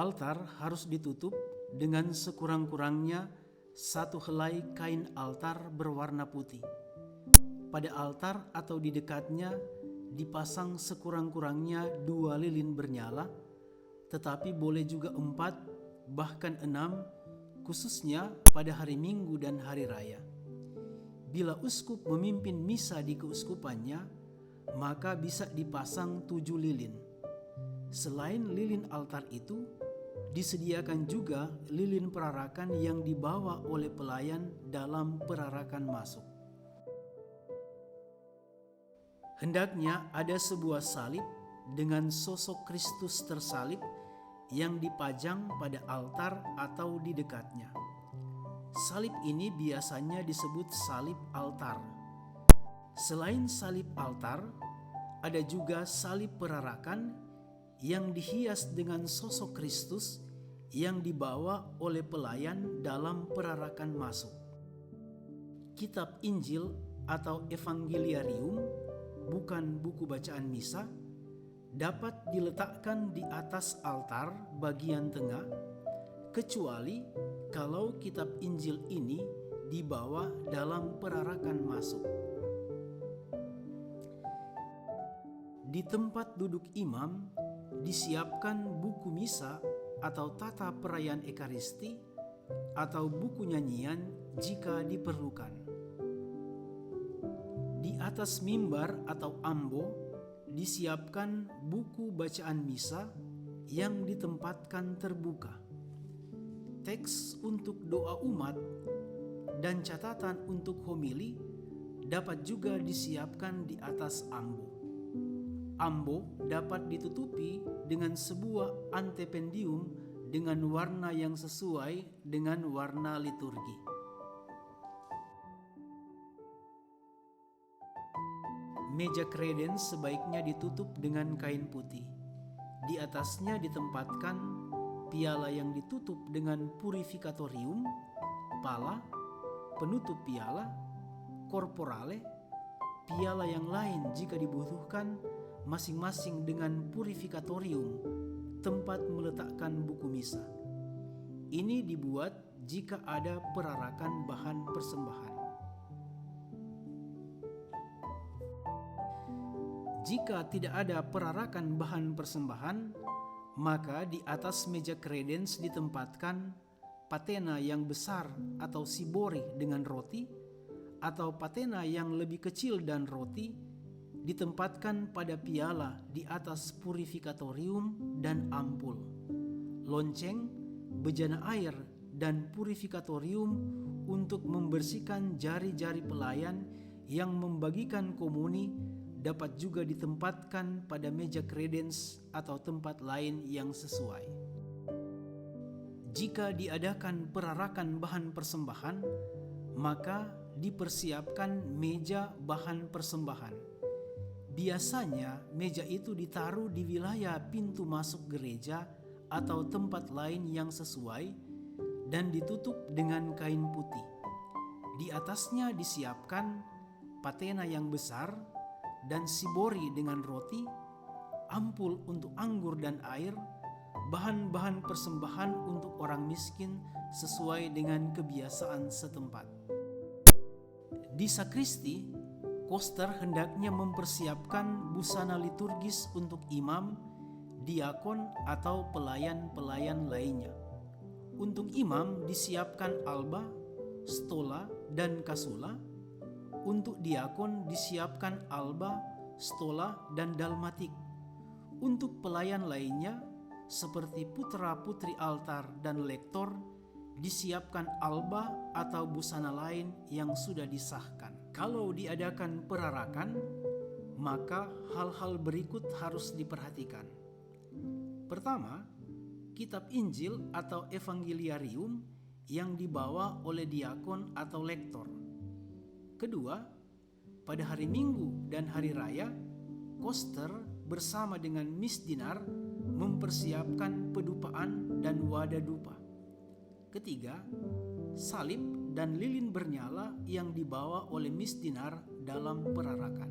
Altar harus ditutup dengan sekurang-kurangnya 1 helai kain altar berwarna putih. Pada altar atau di dekatnya dipasang sekurang-kurangnya 2 lilin bernyala, tetapi boleh juga 4 bahkan 6, khususnya pada hari Minggu dan hari raya. Bila uskup memimpin misa di keuskupannya, maka bisa dipasang 7 lilin. Selain lilin altar itu, disediakan juga lilin perarakan yang dibawa oleh pelayan dalam perarakan masuk. Hendaknya ada sebuah salib dengan sosok Kristus tersalib yang dipajang pada altar atau di dekatnya. Salib ini biasanya disebut salib altar. Selain salib altar, ada juga salib perarakan yang dihias dengan sosok Kristus yang dibawa oleh pelayan dalam perarakan masuk. Kitab Injil atau Evangeliarium, bukan buku bacaan misa, dapat diletakkan di atas altar bagian tengah, kecuali kalau kitab Injil ini dibawa dalam perarakan masuk. Di tempat duduk imam disiapkan buku misa atau tata perayaan Ekaristi atau buku nyanyian jika diperlukan. Di atas mimbar atau ambo disiapkan buku bacaan misa yang ditempatkan terbuka. Teks untuk doa umat dan catatan untuk homili dapat juga disiapkan di atas ambo. Ambo dapat ditutupi dengan sebuah antependium dengan warna yang sesuai dengan warna liturgi. Meja kredens sebaiknya ditutup dengan kain putih. Di atasnya ditempatkan piala yang ditutup dengan purificatorium, pala, penutup piala, korporale, piala yang lain jika dibutuhkan, masing-masing dengan purificatorium, tempat meletakkan buku misa. Ini dibuat jika ada perarakan bahan persembahan. Jika tidak ada perarakan bahan persembahan, maka di atas meja kredens ditempatkan patena yang besar atau sibori dengan roti, atau patena yang lebih kecil dan roti ditempatkan pada piala di atas purificatorium dan ampul. Lonceng, bejana air, dan purificatorium untuk membersihkan jari-jari pelayan yang membagikan komuni dapat juga ditempatkan pada meja kredens atau tempat lain yang sesuai. Jika diadakan perarakan bahan persembahan, maka dipersiapkan meja bahan persembahan. Biasanya meja itu ditaruh di wilayah pintu masuk gereja atau tempat lain yang sesuai dan ditutup dengan kain putih. Di atasnya disiapkan patena yang besar dan sibori dengan roti, ampul untuk anggur dan air, bahan-bahan persembahan untuk orang miskin sesuai dengan kebiasaan setempat. Di sakristi, koster hendaknya mempersiapkan busana liturgis untuk imam, diakon, atau pelayan-pelayan lainnya. Untuk imam disiapkan alba, stola, dan kasula. Untuk diakon disiapkan alba, stola, dan dalmatik. Untuk pelayan lainnya, seperti putra-putri altar dan lektor, disiapkan alba atau busana lain yang sudah disahkan. Kalau diadakan perarakan, maka hal-hal berikut harus diperhatikan. Pertama, kitab Injil atau Evangeliarium yang dibawa oleh diakon atau lektor. Kedua, pada hari Minggu dan hari raya, koster bersama dengan misdinar mempersiapkan pedupaan dan wadah dupa. Ketiga, salib dan lilin bernyala yang dibawa oleh misdinar dalam perarakan.